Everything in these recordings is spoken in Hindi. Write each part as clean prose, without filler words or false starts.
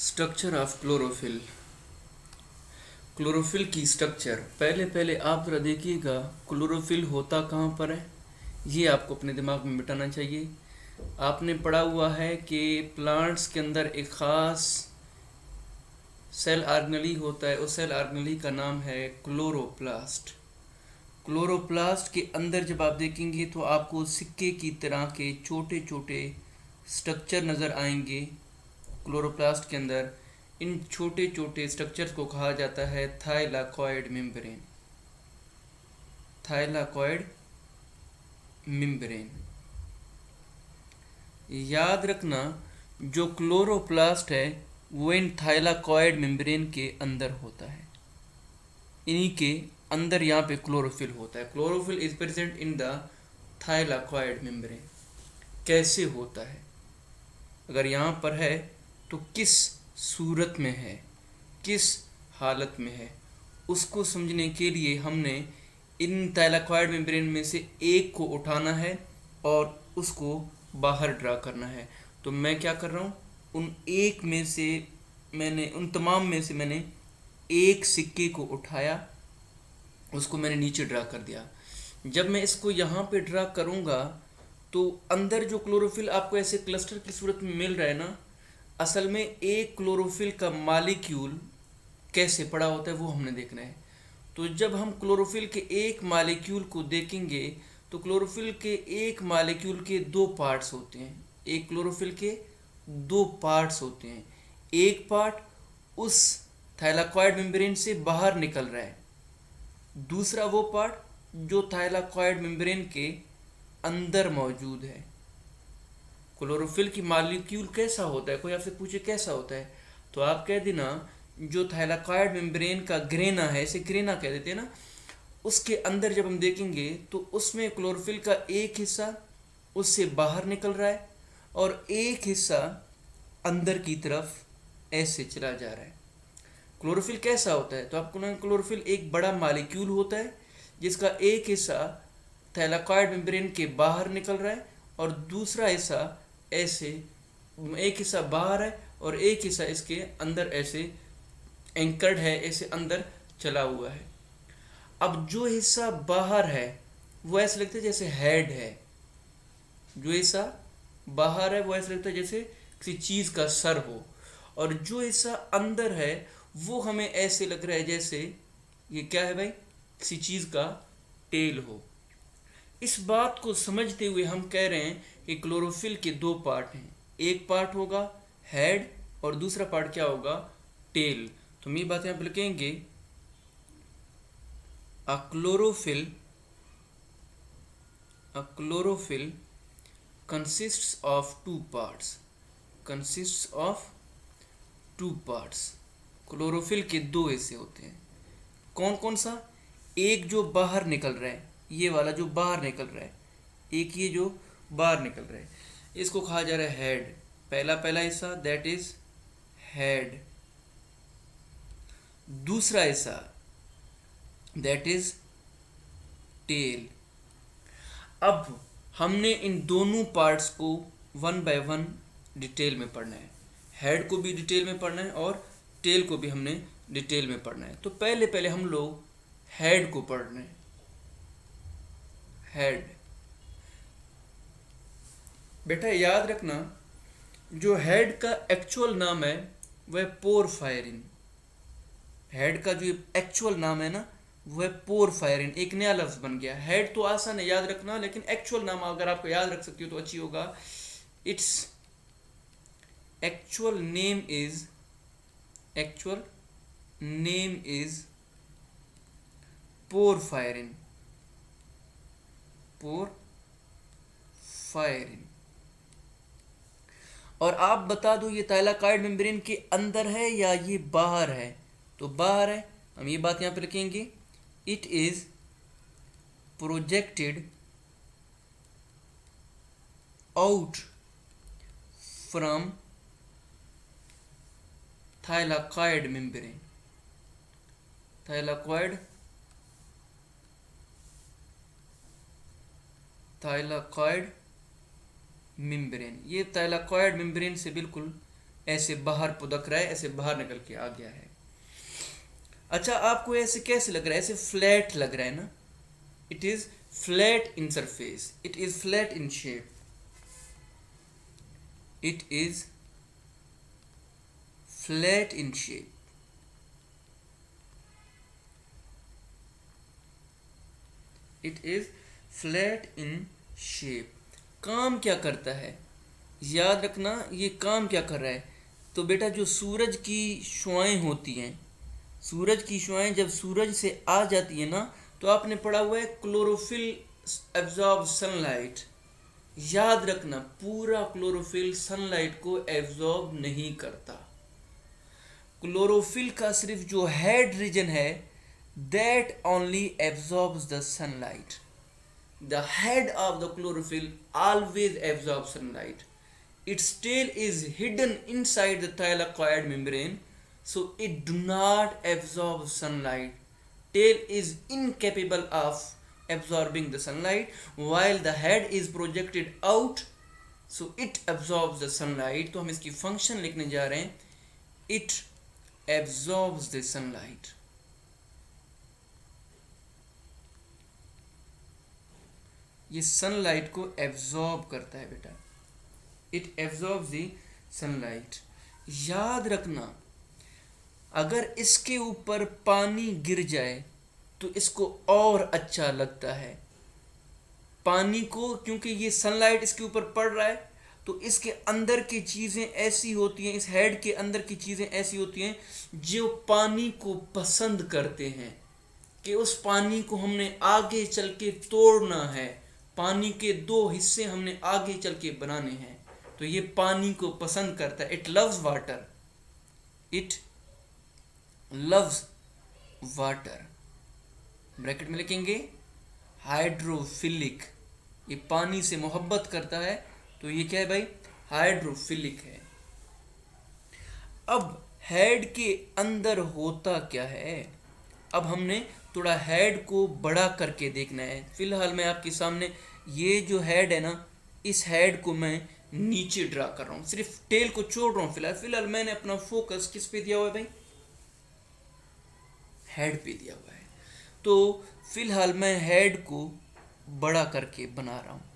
Structure of chlorophyll. क्लोरोफिल की स्ट्रक्चर पहले आप जरा देखिएगा, क्लोरोफिल होता कहाँ पर है, ये आपको अपने दिमाग में बिठाना चाहिए। आपने पढ़ा हुआ है कि प्लांट्स के अंदर एक ख़ास सेल ऑर्गेनेली होता है, उस सेल ऑर्गेनेली का नाम है क्लोरोप्लास्ट। क्लोरोप्लास्ट के अंदर जब आप देखेंगे तो आपको सिक्के की तरह के छोटे छोटे स्ट्रक्चर नज़र आएंगे। क्लोरोप्लास्ट के अंदर इन छोटे छोटे स्ट्रक्चर्स को कहा जाता है थाइलाकॉइड मेम्ब्रेन। थाइलाकॉइड मेम्ब्रेन, याद रखना, जो क्लोरोप्लास्ट है वो इन थाइलाकॉइड मेम्ब्रेन के अंदर होता है। इन्हीं के अंदर यहाँ पे क्लोरोफिल होता है। Chlorophyll is present in the thylakoid membrane. कैसे होता है, अगर यहाँ पर है तो किस सूरत में है, किस हालत में है, उसको समझने के लिए हमने इन थाइलाकॉइड मेम्ब्रेन में से एक को उठाना है और उसको बाहर ड्रा करना है। तो मैं क्या कर रहा हूँ, उन तमाम में से मैंने एक सिक्के को उठाया, उसको मैंने नीचे ड्रा कर दिया। जब मैं इसको यहाँ पे ड्रा करूँगा तो अंदर जो क्लोरोफिल आपको ऐसे क्लस्टर की सूरत में मिल रहा है ना, असल में एक क्लोरोफिल का मालिक्यूल कैसे पड़ा होता है वो हमने देखना है। तो जब हम क्लोरोफिल के एक मालिक्यूल को देखेंगे तो क्लोरोफिल के एक मालिक्यूल के दो पार्ट्स होते हैं। एक क्लोरोफिल के दो पार्ट्स होते हैं। एक पार्ट उस थाइलाकॉइड मेम्ब्रेन से बाहर निकल रहा है, दूसरा वो पार्ट जो थाइलाकॉइड मेम्ब्रेन के अंदर मौजूद है। क्लोरोफिल की मालिक्यूल कैसा होता है, कोई आपसे पूछे कैसा होता है तो आप कह देना जो थाइलाकॉइड मेम्ब्रेन का ग्रेना है, इसे ग्रेना कह देते हैं ना, उसके अंदर जब हम देखेंगे तो उसमें क्लोरोफिल का एक हिस्सा उससे बाहर निकल रहा है और एक हिस्सा अंदर की तरफ ऐसे चला जा रहा है। क्लोरोफिल कैसा होता है तो आपको ना, क्लोरोफिल एक बड़ा मालिक्यूल होता है जिसका एक हिस्सा थाइलाकॉइड मेम्ब्रेन के बाहर निकल रहा है और दूसरा हिस्सा ऐसे, एक हिस्सा बाहर है और एक हिस्सा इसके अंदर ऐसे एंकर्ड है, ऐसे अंदर चला हुआ है। अब जो हिस्सा बाहर है वो ऐसे लगता है जैसे हेड है, जो हिस्सा बाहर है वो ऐसे लगता है जैसे किसी चीज का सर हो, और जो हिस्सा अंदर है वो हमें ऐसे लग रहा है जैसे ये क्या है भाई, किसी चीज का टेल हो। इस बात को समझते हुए हम कह रहे हैं कि क्लोरोफिल के दो पार्ट हैं, एक पार्ट होगा हेड और दूसरा पार्ट क्या होगा, टेल। तो हम ये बात यहाँ पर लिखेंगे, अ chlorophyll consists of two parts। Chlorophyll के दो हिस्से होते हैं। कौन कौन सा, एक जो बाहर निकल रहा है, ये वाला जो बाहर निकल रहा है, एक ये जो बाहर निकल रहा है, इसको कहा जा रहा है हेड। पहला हिस्सा दैट इज हेड, दूसरा हिस्सा दैट इज टेल। अब हमने इन दोनों पार्ट्स को वन बाय वन डिटेल में पढ़ना है। हेड को भी डिटेल में पढ़ना है और टेल को भी हमने डिटेल में पढ़ना है। तो पहले हम लोग हेड को पढ़ रहे हैं। हेड, बेटा याद रखना, जो हेड का एक्चुअल नाम है वह पोरफायरिन। हेड का जो एक्चुअल नाम है ना वह पोरफायरिन, एक नया लफ्ज बन गया। हेड तो आसान है याद रखना, लेकिन एक्चुअल नाम अगर आपको याद रख सकती हो तो अच्छी होगा। Its actual name is porphyrin. और आप बता दो ये थाइलाकॉइड मेम्ब्रेन के अंदर है या ये बाहर है, तो बाहर है। हम ये बात यहां पर लिखेंगे, it is projected out from thylakoid membrane। thylakoid membrane, ये थाइलाकॉइड मेम्ब्रेन से बिल्कुल ऐसे बाहर पुदक रहा है, ऐसे बाहर निकल के आ गया है। अच्छा, आपको ऐसे कैसे लग रहा है? ऐसे फ्लैट लग रहा है ना? It is flat in surface, it is flat in shape, it is flat in shape. It is flat in shape. काम क्या करता है, याद रखना, ये काम क्या कर रहा है? तो बेटा जो सूरज की शुआएं होती हैं, सूरज की शुआएं जब सूरज से आ जाती है ना, तो आपने पढ़ा हुआ है क्लोरोफिल एब्जॉर्ब सनलाइट। याद रखना, पूरा क्लोरोफिल सनलाइट को एब्जॉर्ब नहीं करता। क्लोरोफिल का सिर्फ जो हेड रीजन है, that only absorbs the sunlight. The head of the chlorophyll always absorb sunlight. Its tail is hidden inside the thylakoid membrane, so it do not absorb sunlight. Tail is incapable of absorbing the sunlight, while the head is projected out, so it absorbs the sunlight. तो हम इसकी फंक्शन लिखने जा रहे हैं, it absorbs the sunlight. ये सनलाइट को एब्जॉर्ब करता है बेटा, इट एब्जॉर्ब्स दी सनलाइट। याद रखना, अगर इसके ऊपर पानी गिर जाए तो इसको और अच्छा लगता है पानी को, क्योंकि ये सनलाइट इसके ऊपर पड़ रहा है, तो इसके अंदर की चीज़ें ऐसी होती हैं, इस हेड के अंदर की चीज़ें ऐसी होती हैं जो पानी को पसंद करते हैं कि उस पानी को हमने आगे चल के तोड़ना है, पानी के दो हिस्से हमने आगे चल के बनाने हैं। तो ये पानी को पसंद करता है, it loves water, it loves water. Bracket में लिखेंगे हाइड्रोफिलिक, ये पानी से मोहब्बत करता है, तो ये क्या है भाई? हाइड्रोफिलिक है। अब हेड के अंदर होता क्या है? अब हमने थोड़ा हेड को बड़ा करके देखना है। फिलहाल मैं आपके सामने ये जो हेड है ना, इस हेड को मैं नीचे ड्रा कर रहा हूँ, सिर्फ टेल को छोड़ रहा हूँ। फिलहाल मैंने अपना फोकस किस पे दिया हुआ है भाई? हेड पे दिया हुआ है। तो फिलहाल मैं हेड को बड़ा करके बना रहा हूँ।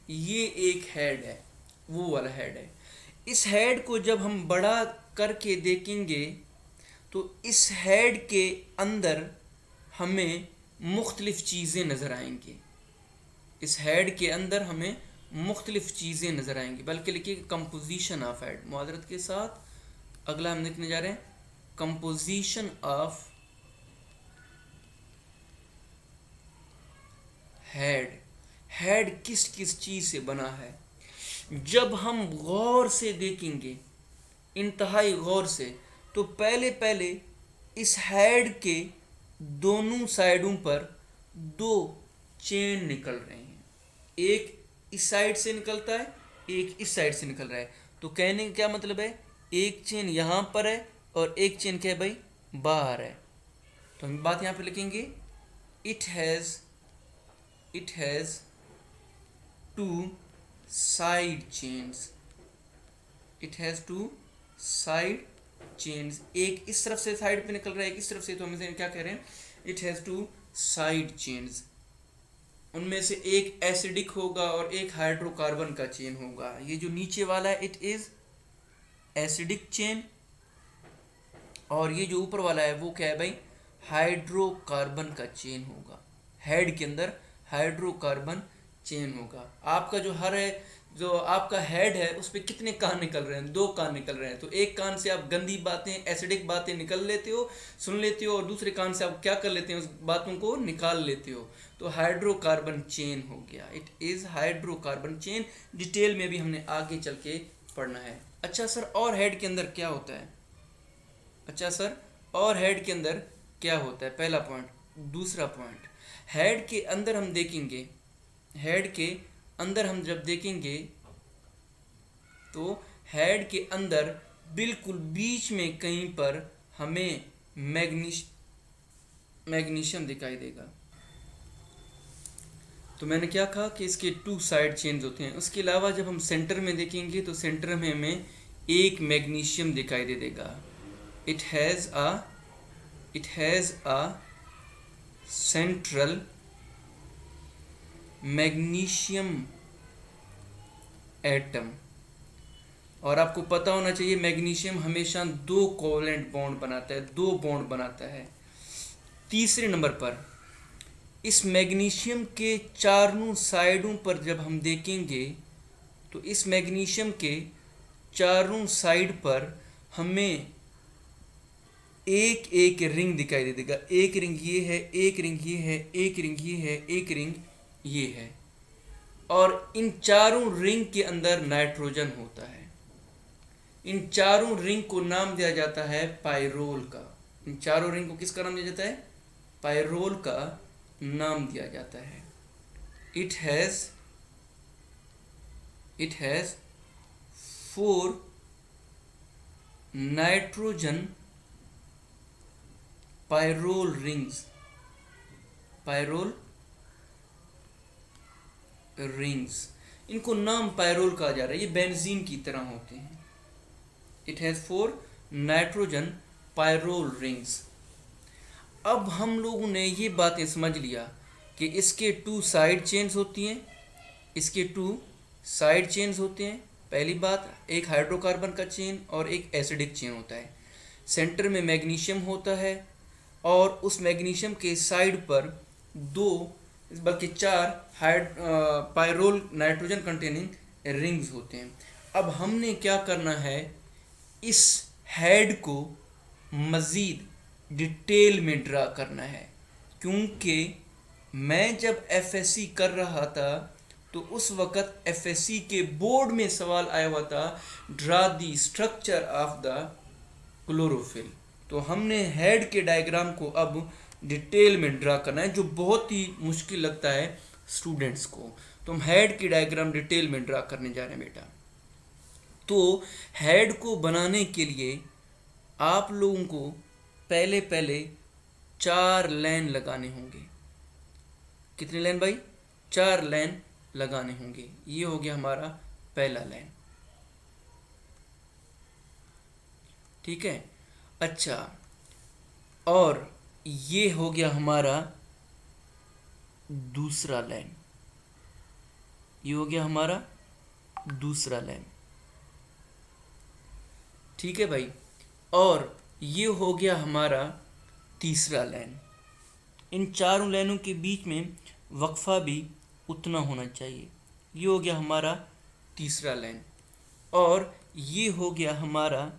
ये एक हेड है, वो वाला हेड है। इस हेड को जब हम बड़ा करके देखेंगे तो इस हेड के अंदर हमें मुख्तलिफ चीज़ें नज़र आएंगी। इस हेड के अंदर हमें मुख्तलिफ चीज़ें नज़र आएंगी, बल्कि लिखिए कंपोजिशन ऑफ हेड। मुआदरत के साथ अगला हम लिखने जा रहे हैं कंपोजिशन ऑफ हेड। हेड किस किस चीज़ से बना है? जब हम गौर से देखेंगे, इंतहाई गौर से, तो पहले इस हेड के दोनों साइडों पर दो चेन निकल रहे हैं। एक इस साइड से निकलता है, एक इस साइड से निकल रहा है। तो कहने का क्या मतलब है? एक चेन यहाँ पर है और एक चेन क्या है भाई? बाहर है। तो हम बात यहाँ पे लिखेंगे, it has two side chains. It has two side chains. एक इस तरफ से साइड पे निकल रहा है, एक इस तरफ से। तो हम इसे क्या कह रहे हैं? It has two side chains. उनमें से एक एसिडिक होगा और एक हाइड्रोकार्बन का चेन होगा। ये जो नीचे वाला है, इट इज एसिडिक चेन, और ये जो ऊपर वाला है वो क्या है भाई? हाइड्रोकार्बन का चेन होगा। हेड के अंदर हाइड्रोकार्बन चेन होगा। आपका जो हर है, जो आपका हेड है, उस पर कितने कान निकल रहे हैं? दो कान निकल रहे हैं। तो एक कान से आप गंदी बातें, एसिडिक बातें निकल लेते हो, सुन लेते हो, और दूसरे कान से आप क्या कर लेते हैं? उस बातों को निकाल लेते हो। तो हाइड्रोकार्बन चेन हो गया। It is hydrocarbon chain. Detail में भी हमने आगे चल के पढ़ना है। अच्छा सर, और हेड के अंदर क्या होता है? अच्छा सर, और हेड के अंदर क्या होता है? पहला पॉइंट। दूसरा पॉइंट, हेड के अंदर हम देखेंगे, हेड के अंदर हम जब देखेंगे तो हेड के अंदर बिल्कुल बीच में कहीं पर हमें मैग्नीशियम दिखाई देगा। तो मैंने क्या कहा कि इसके 2 साइड चेन्स होते हैं। उसके अलावा जब हम सेंटर में देखेंगे तो सेंटर में हमें एक मैग्नीशियम दिखाई दे देगा। It has a central magnesium atom. और आपको पता होना चाहिए मैग्नीशियम हमेशा 2 कोवलेंट बॉन्ड बनाता है, 2 बॉन्ड बनाता है। तीसरे नंबर पर इस मैग्नीशियम के चारों साइडों पर जब हम देखेंगे तो इस मैग्नीशियम के चारों साइड पर हमें एक एक रिंग दिखाई दे देगा। एक रिंग ये है, एक रिंग ये है, एक रिंग ये है, एक रिंग ये है। और इन चारों रिंग के अंदर नाइट्रोजन होता है। इन चारों रिंग को नाम दिया जाता है पायरोल का। इन चारों रिंग को किसका नाम दिया जाता है? पायरोल का नाम दिया जाता है। It has 4 nitrogen pyrrole rings. इनको नाम पायरोल कहा जा रहा है, ये बेंजीन की तरह होते हैं। It has 4 nitrogen pyrrole rings. अब हम लोगों ने ये बातें समझ लिया कि इसके 2 साइड चेन्स होती हैं, इसके 2 साइड चेन्स होते हैं। पहली बात, एक हाइड्रोकार्बन का चेन और एक एसिडिक चेन होता है। सेंटर में मैग्नीशियम होता है और उस मैग्नीशियम के साइड पर 2 बल्कि 4 पायरोल नाइट्रोजन कंटेनिंग रिंग्स होते हैं। अब हमने क्या करना है, इस हेड को मज़ीद डिटेल में ड्रा करना है। क्योंकि मैं जब एफएससी कर रहा था तो उस वक़्त एफएससी के बोर्ड में सवाल आया हुआ था, draw the structure of the chlorophyll. तो हमने हेड के डायग्राम को अब डिटेल में ड्रा करना है, जो बहुत ही मुश्किल लगता है स्टूडेंट्स को। तो हम हेड की डायग्राम डिटेल में ड्रा करने जा रहे हैं बेटा। तो हेड को बनाने के लिए आप लोगों को पहले 4 लाइन लगाने होंगे। कितने लाइन भाई? 4 लाइन लगाने होंगे। ये हो गया हमारा पहला लाइन, ठीक है। अच्छा, और ये हो गया हमारा दूसरा लाइन, ये हो गया हमारा दूसरा लाइन, ठीक है भाई। और ये हो गया हमारा तीसरा लाइन। इन चारों लाइनों के बीच में वक्फा भी उतना होना चाहिए। ये हो गया हमारा तीसरा लाइन और ये हो गया हमारा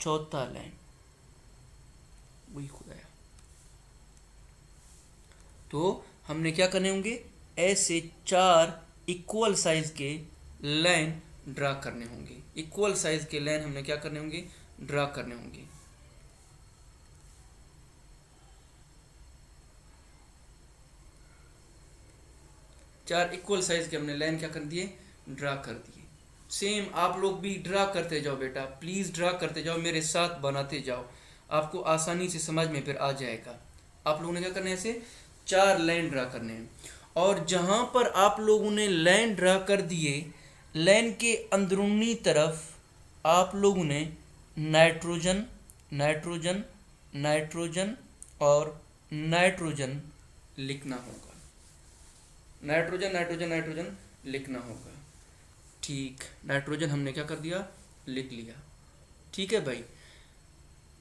चौथा लाइन। वही खुदाया। तो हमने क्या करने होंगे, ऐसे 4 इक्वल साइज के लाइन ड्रा करने होंगे। इक्वल साइज के लाइन हमने क्या करने होंगे, ड्रा करने होंगे। चार इक्वल साइज के हमने लाइन क्या कर दिए, ड्रा कर दिए। सेम आप लोग भी ड्रा करते जाओ बेटा, प्लीज़ ड्रा करते जाओ, मेरे साथ बनाते जाओ, आपको आसानी से समझ में फिर आ जाएगा। आप लोगों ने क्या करना है, ऐसे 4 लाइन ड्रा करने हैं। और जहाँ पर आप लोगों ने लाइन ड्रा कर दिए, लाइन के अंदरूनी तरफ आप लोगों ने नाइट्रोजन नाइट्रोजन नाइट्रोजन और नाइट्रोजन लिखना होगा। नाइट्रोजन नाइट्रोजन नाइट्रोजन लिखना होगा। ठीक, नाइट्रोजन हमने क्या कर दिया, लिख लिया। ठीक है भाई।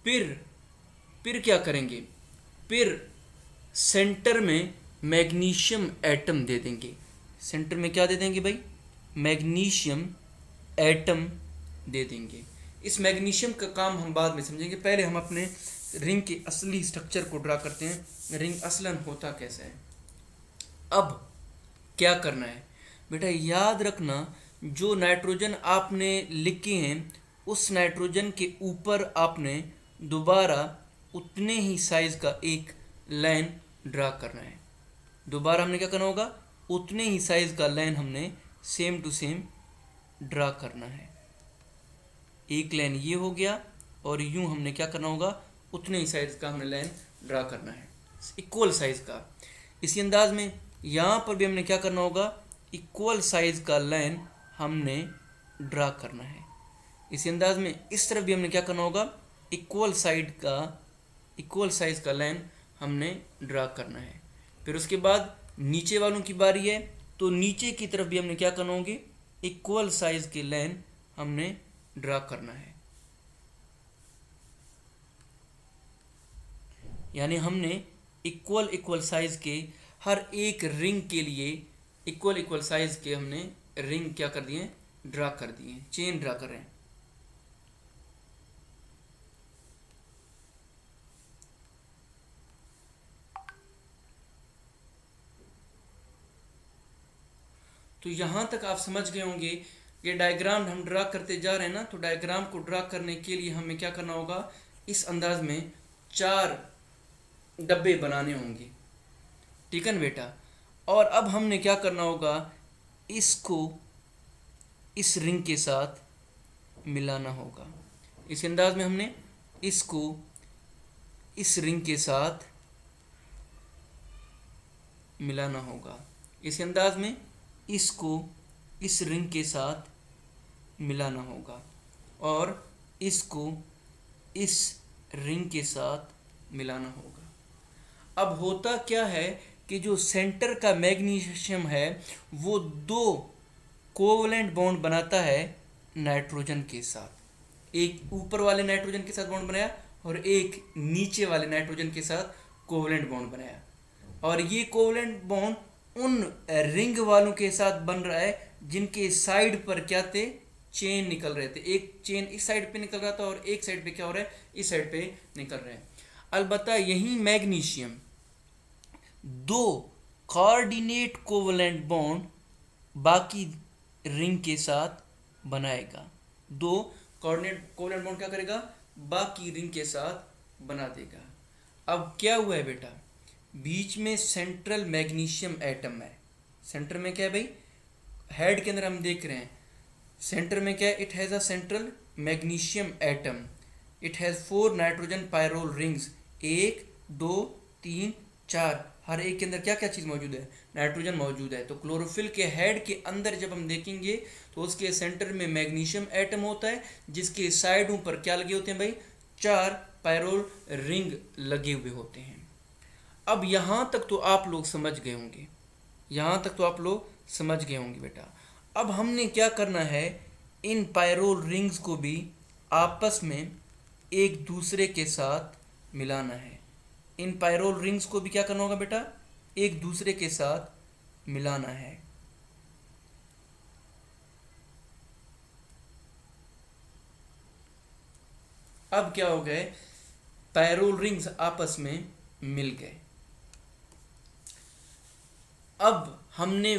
फिर क्या करेंगे, फिर सेंटर में मैग्नीशियम एटम दे देंगे। सेंटर में क्या दे देंगे भाई, मैग्नीशियम एटम दे देंगे। इस मैग्नीशियम का काम हम बाद में समझेंगे, पहले हम अपने रिंग के असली स्ट्रक्चर को ड्रा करते हैं, रिंग असलन होता कैसा है। अब क्या करना है बेटा, याद रखना, जो नाइट्रोजन आपने लिखे हैं उस नाइट्रोजन के ऊपर आपने दोबारा उतने ही साइज का एक लाइन ड्रा करना है। दोबारा हमने क्या करना होगा, उतने ही साइज का लाइन हमने सेम टू सेम ड्रा करना है। एक लाइन ये हो गया और यूं हमने क्या करना होगा, उतने ही साइज का हमने लाइन ड्रा करना है, इक्वल साइज का। इसी अंदाज में यहाँ पर भी हमने क्या करना होगा, इक्वल साइज का लाइन हमने ड्रा करना है। इसी अंदाज में इस तरफ भी हमने क्या करना होगा, इक्वल साइज का लाइन हमने ड्रा करना है। फिर उसके बाद नीचे वालों की बारी है, तो नीचे की तरफ भी हमने क्या करना होगी, इक्वल साइज की लाइन हमने ड्रा करना है। यानी हमने इक्वल साइज के हर एक रिंग के लिए इक्वल साइज के हमने रिंग क्या कर दिए, ड्रा कर दिए, चेन ड्रा कर रहे हैं। तो यहां तक आप समझ गए होंगे, ये डायग्राम हम ड्रा करते जा रहे हैं ना, तो डायग्राम को ड्रा करने के लिए हमें क्या करना होगा, इस अंदाज में 4 डब्बे बनाने होंगे, ठीक है ना बेटा। और अब हमने क्या करना होगा, इसको इस रिंग के साथ मिलाना होगा। इस अंदाज में हमने इसको इस रिंग के साथ मिलाना होगा। इस अंदाज में इसको इस रिंग के साथ मिलाना होगा और इसको इस रिंग के साथ मिलाना होगा। अब होता क्या है कि जो सेंटर का मैग्नीशियम है वो 2 कोवलेंट बॉन्ड बनाता है नाइट्रोजन के साथ। एक ऊपर वाले नाइट्रोजन के साथ बॉन्ड बनाया और एक नीचे वाले नाइट्रोजन के साथ कोवलेंट बॉन्ड बनाया। और ये कोवलेंट बॉन्ड उन रिंग वालों के साथ बन रहा है जिनके साइड पर क्या थे, चेन निकल रहे थे। एक चेन इस साइड पे निकल रहा था और एक साइड पे क्या हो रहा है, इस साइड पे निकल रहा है। अलबत्ता यही मैग्नीशियम 2 कोऑर्डिनेट कोवलेंट बॉन्ड बाकी रिंग के साथ बनाएगा। 2 कोऑर्डिनेट कोवलेंट बॉन्ड क्या करेगा, बाकी रिंग के साथ बना देगा। अब क्या हुआ है बेटा, बीच में सेंट्रल मैग्नीशियम एटम है। सेंटर में क्या है भाई, हेड के अंदर हम देख रहे हैं सेंटर में क्या है, it has a central magnesium atom, it has 4 nitrogen pyrrole rings, 1 2 3 4। हर एक के अंदर क्या क्या चीज़ मौजूद है, नाइट्रोजन मौजूद है। तो क्लोरोफिल के हेड के अंदर जब हम देखेंगे तो उसके सेंटर में मैग्नीशियम एटम होता है, जिसके साइडों पर क्या लगे होते हैं भाई, 4 पायरोल रिंग लगे हुए होते हैं। अब यहाँ तक तो आप लोग समझ गए होंगे, यहाँ तक तो आप लोग समझ गए होंगे बेटा। अब हमने क्या करना है, इन पायरोल रिंग्स को भी आपस में एक दूसरे के साथ मिलाना है। इन पायरोल रिंग्स को भी क्या करना होगा बेटा, एक दूसरे के साथ मिलाना है। अब क्या हो गए, पायरोल रिंग्स आपस में मिल गए। अब हमने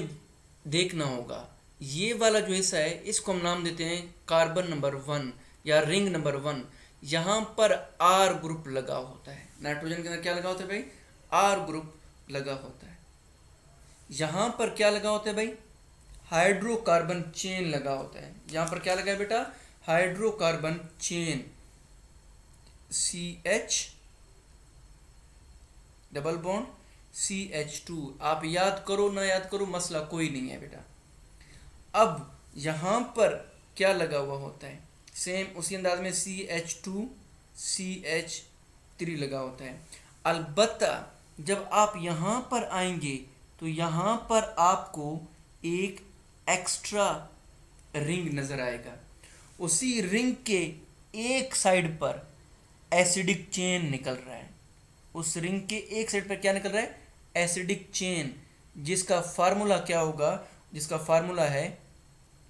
देखना होगा ये वाला जो हिस्सा है इसको हम नाम देते हैं कार्बन नंबर 1 या रिंग नंबर 1। यहाँ पर आर ग्रुप लगा होता है, नाइट्रोजन के अंदर क्या लगा होता है भाई, आर ग्रुप लगा होता है। यहाँ पर क्या लगा होता है भाई, हाइड्रोकार्बन चेन लगा होता है। यहाँ पर क्या लगा है बेटा, hydrocarbon chain, CH double bond CH2। आप याद करो ना याद करो, मसला कोई नहीं है बेटा। अब यहाँ पर क्या लगा हुआ होता है, सेम उसी अंदाज में CH2 CH3 लगा होता है। अलबत्ता जब आप यहाँ पर आएंगे तो यहाँ पर आपको एक एक्स्ट्रा रिंग नज़र आएगा। उसी रिंग के एक साइड पर एसिडिक चेन निकल रहा है। उस रिंग के एक साइड पर क्या निकल रहा है, एसिडिक चेन, जिसका फार्मूला क्या होगा, जिसका फार्मूला है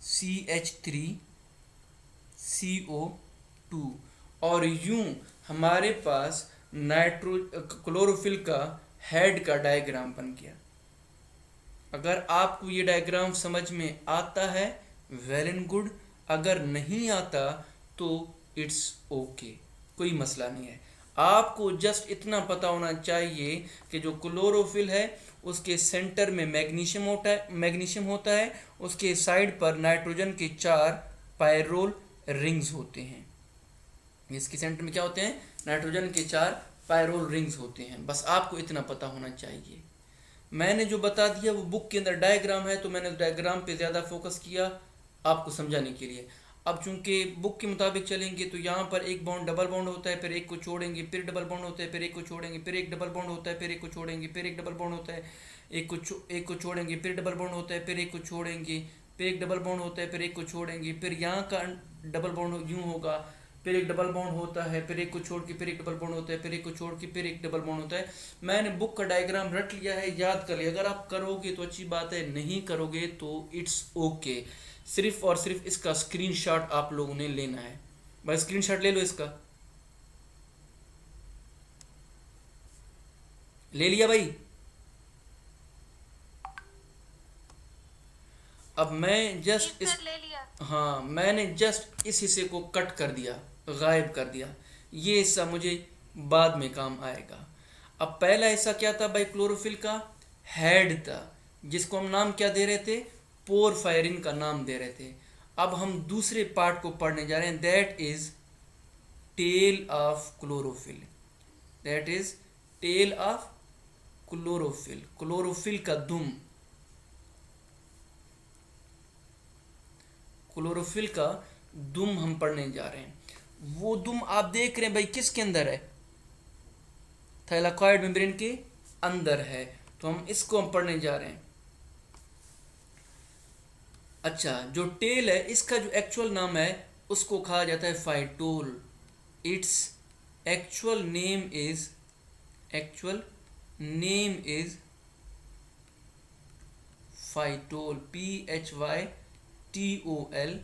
CH3CO2। और यूं हमारे पास क्लोरोफिल का हेड का डायग्राम बन गया। अगर आपको ये डायग्राम समझ में आता है वेल एंड गुड, अगर नहीं आता तो इट्स ओके, कोई मसला नहीं है। आपको जस्ट इतना पता होना चाहिए कि जो क्लोरोफिल है उसके सेंटर में मैग्नीशियम होता है, उसके साइड पर नाइट्रोजन के 4 पायरोल रिंग्स होते हैं। इसके सेंटर में क्या होते हैं, नाइट्रोजन के 4 पायरोल रिंग्स होते हैं। बस आपको इतना पता होना चाहिए। मैंने जो बता दिया वो बुक के अंदर डायग्राम है, तो मैंने डायग्राम पे ज़्यादा फोकस किया आपको समझाने के लिए। अब चूंकि बुक के मुताबिक चलेंगे तो यहाँ पर एक बॉन्ड डबल बॉन्ड होता है, फिर एक को छोड़ेंगे, फिर डबल बॉन्ड होता है, फिर एक को छोड़ेंगे, फिर एक डबल बॉन्ड होता है, फिर एक को छोड़ेंगे, फिर एक डबल बॉन्ड होता है, एक को छोड़ेंगे, फिर डबल बॉन्ड होता है, फिर एक को छोड़ेंगे, फिर एक डबल बॉन्ड होता है, फिर एक को छोड़ेंगे, फिर यहाँ का डबल बॉन्ड यूँ होगा, फिर एक डबल बॉन्ड होता है, फिर एक को छोड़ के फिर एक डबल बॉन्ड होता है, फिर एक को छोड़ के फिर एक डबल बॉन्ड होता है। मैंने बुक का डायग्राम रट लिया है, याद कर लिया। अगर आप करोगे तो अच्छी बात है, नहीं करोगे तो इट्स ओके। सिर्फ और सिर्फ इसका स्क्रीनशॉट आप लोगों ने लेना है। भाई स्क्रीनशॉट ले लो इसका। ले लिया भाई? अब मैं जस्ट इस ले लिया। हाँ, मैंने जस्ट इस हिस्से को कट कर दिया, गायब कर दिया। ये हिस्सा मुझे बाद में काम आएगा। अब पहला हिस्सा क्या था भाई? क्लोरोफिल का हेड था, जिसको हम नाम क्या दे रहे थे? पोरफायरिन का नाम दे रहे थे। अब हम दूसरे पार्ट को पढ़ने जा रहे हैं, that is tail of chlorophyll. That is tail of chlorophyll, chlorophyll का दुम। क्लोरोफिल का दुम हम पढ़ने जा रहे हैं। वो दुम आप देख रहे हैं भाई किसके अंदर है? थाइलाकॉइड मेम्ब्रेन के अंदर है। तो हम इसको हम पढ़ने जा रहे हैं। अच्छा, जो टेल है इसका जो एक्चुअल नाम है उसको कहा जाता है phytol. Its actual name is phytol, PHYTOL,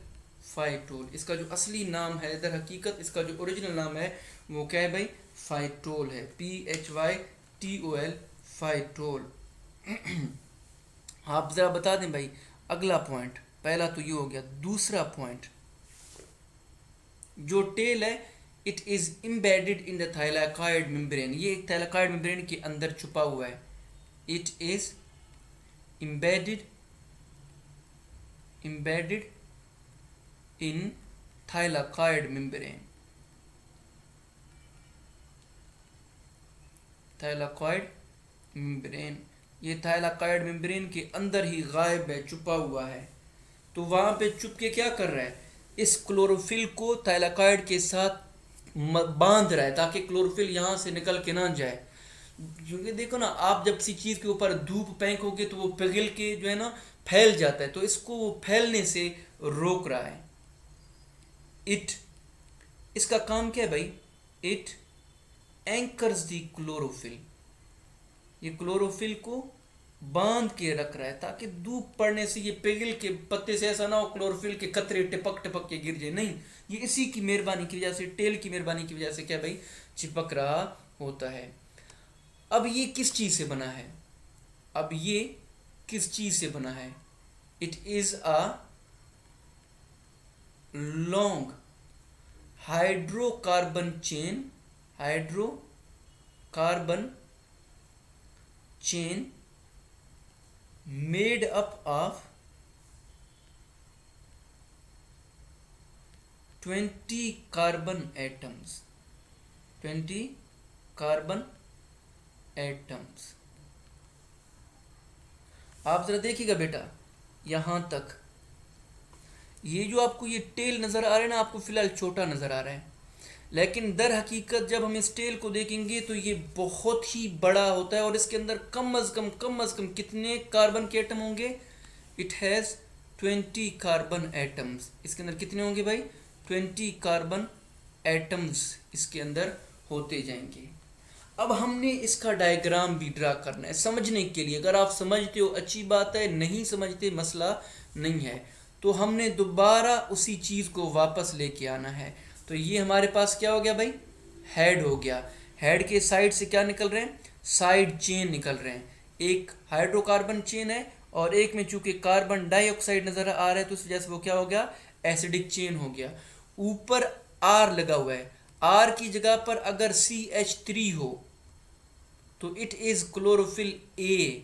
phytol. इसका जो असली नाम है, दर हकीकत इसका जो ओरिजिनल नाम है वो क्या है भाई? फाइटोल है, PHYTOL, फाइटोल। आप जरा बता दें भाई, अगला पॉइंट, पहला तो ये हो गया। दूसरा पॉइंट, जो टेल है it is embedded in the thylakoid membrane. ये थाइलाकॉइड मेम्ब्रेन के अंदर छुपा हुआ है। It is embedded in thylakoid membrane. Thylakoid membrane, ये थाइलाकॉइड मेम्ब्रेन के अंदर ही गायब है, छुपा हुआ है। तो वहां पे छुप के क्या कर रहा है? इस क्लोरोफिल को थाइलाकॉइड के साथ बांध रहा है, ताकि क्लोरोफिल यहाँ से निकल के ना जाए। क्योंकि देखो ना, आप जब किसी चीज़ के ऊपर धूप फेंकोगे तो वो पिघल के जो है ना फैल जाता है, तो इसको वो फैलने से रोक रहा है। इसका काम क्या है भाई? It anchors the chlorophyll. ये क्लोरोफिल को बांध के रख रहा है, ताकि धूप पड़ने से ये पिघल के पत्ते से ऐसा ना हो क्लोरोफिल के कतरे टिपक टिपक के गिर जाए। नहीं, ये इसी की मेहरबानी की वजह से, टेल की मेहरबानी की वजह से क्या भाई? चिपक रहा होता है। अब ये किस चीज से बना है? It is a long hydrocarbon chain made up of 20 carbon atoms। आप जरा देखिएगा बेटा, यहां तक ये जो आपको ये टेल नजर आ रहा है ना, आपको फिलहाल छोटा नजर आ रहा है, लेकिन दर हकीकत जब हम इस टेल को देखेंगे तो ये बहुत ही बड़ा होता है। और इसके अंदर कम अज कम कितने कार्बन के एटम होंगे? It has 20 carbon atoms. इसके अंदर कितने होंगे भाई? 20 कार्बन एटम्स इसके अंदर होते जाएंगे। अब हमने इसका डायग्राम भी ड्रा करना है समझने के लिए। अगर आप समझते हो अच्छी बात है, नहीं समझते मसला नहीं है। तो हमने दोबारा उसी चीज़ को वापस लेके आना है। तो ये हमारे पास क्या हो गया भाई? हेड हो गया। हेड के साइड से क्या निकल रहे हैं? साइड चेन निकल रहे हैं। एक हाइड्रोकार्बन चेन है और एक में चूंकि कार्बन डाइऑक्साइड नजर आ रहा है तो इस वजह से वो क्या हो गया? एसिडिक चेन हो गया। ऊपर आर लगा हुआ है। आर की जगह पर अगर CH3 हो तो इट इज क्लोरोफिल ए,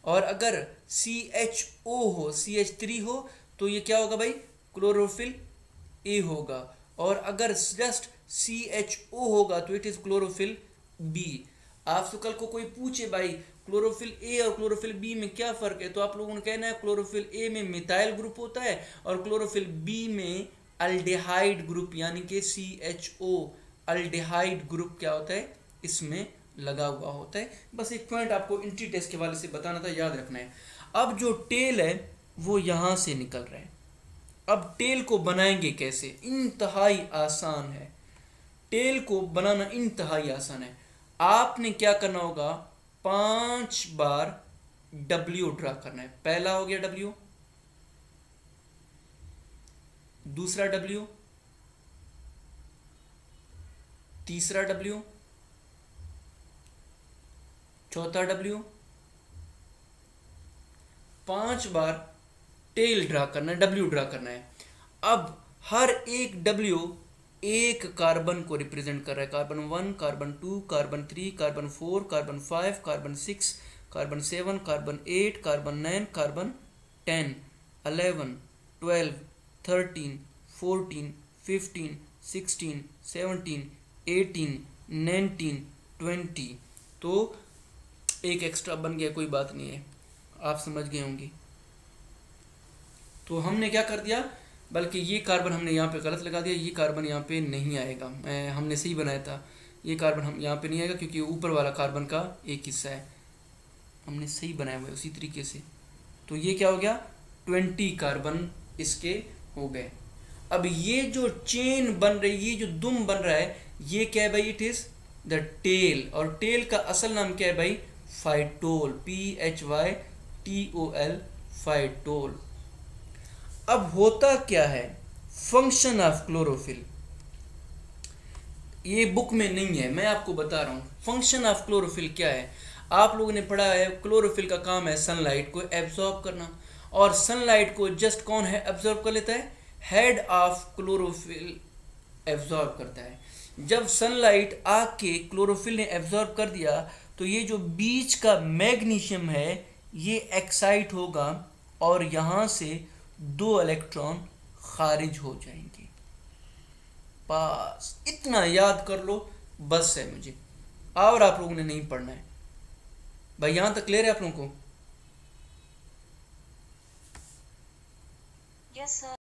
और अगर CHO हो, CH3 हो तो ये क्या होगा भाई? क्लोरोफिल ए होगा। और अगर जस्ट CHO होगा तो इट इज क्लोरोफिल बी। आपसे कल को कोई पूछे भाई क्लोरोफिल ए और क्लोरोफिल बी में क्या फ़र्क है? तो आप लोगों ने कहना है क्लोरोफिल ए में मिथाइल ग्रुप होता है और क्लोरोफिल बी में अल्डिहाइड ग्रुप यानी कि CHO अल्डिहाइड ग्रुप क्या होता है इसमें लगा हुआ होता है। बस एक पॉइंट आपको एंट्री टेस्ट के वाले से बताना था, याद रखना है। अब जो टेल है वो यहाँ से निकल रहा है। अब टेल को बनाएंगे कैसे? इंतहाई आसान है, टेल को बनाना इंतहाई आसान है। आपने क्या करना होगा, 5 बार W ड्रा करना है। पहला हो गया W, दूसरा W, तीसरा W, चौथा W, 5 बार टेल ड्रा करना है, W ड्रा करना है। अब हर एक W एक कार्बन को रिप्रेजेंट कर रहा है। Carbon 1, carbon 2, carbon 3, carbon 4, carbon 5, carbon 6, carbon 7, carbon 8, carbon 9, carbon 10, 11, 12, 13, 14, 15, 16, 17, 18, 19, 20। तो एक एक्स्ट्रा बन गया, कोई बात नहीं है, आप समझ गए होंगे। तो हमने क्या कर दिया, बल्कि ये कार्बन हमने यहाँ पे गलत लगा दिया, ये कार्बन यहाँ पे नहीं आएगा, हमने सही बनाया था। ये कार्बन हम यहाँ पे नहीं आएगा क्योंकि ऊपर वाला कार्बन का एक हिस्सा है, हमने सही बनाया हुआ है उसी तरीके से। तो ये क्या हो गया, 20 कार्बन इसके हो गए। अब ये जो चेन बन रही है, ये जो दुम बन रहा है, ये क्या है भाई, इट इज़ द टेल। और टेल का असल नाम क्या है भाई, फाइटोल, PHYTOL, फाइटोल। अब होता क्या है, फंक्शन ऑफ क्लोरोफिल, ये बुक में नहीं है, मैं आपको बता रहा हूँ फंक्शन ऑफ क्लोरोफिल क्या है। आप लोगों ने पढ़ा है क्लोरोफिल का काम है सनलाइट को एब्जॉर्ब करना, और सनलाइट को जस्ट कौन है एब्जॉर्ब कर लेता है, हेड ऑफ क्लोरोफिल एब्जॉर्ब करता है। जब सनलाइट आके क्लोरोफिल ने एब्जॉर्ब कर दिया तो ये जो बीच का मैग्नीशियम है ये एक्साइट होगा और यहाँ से 2 इलेक्ट्रॉन खारिज हो जाएंगे। बस इतना याद कर लो, बस है मुझे, और आप लोगों ने नहीं पढ़ना है भाई। यहाँ तक क्लियर है आप लोगों को? Yes sir.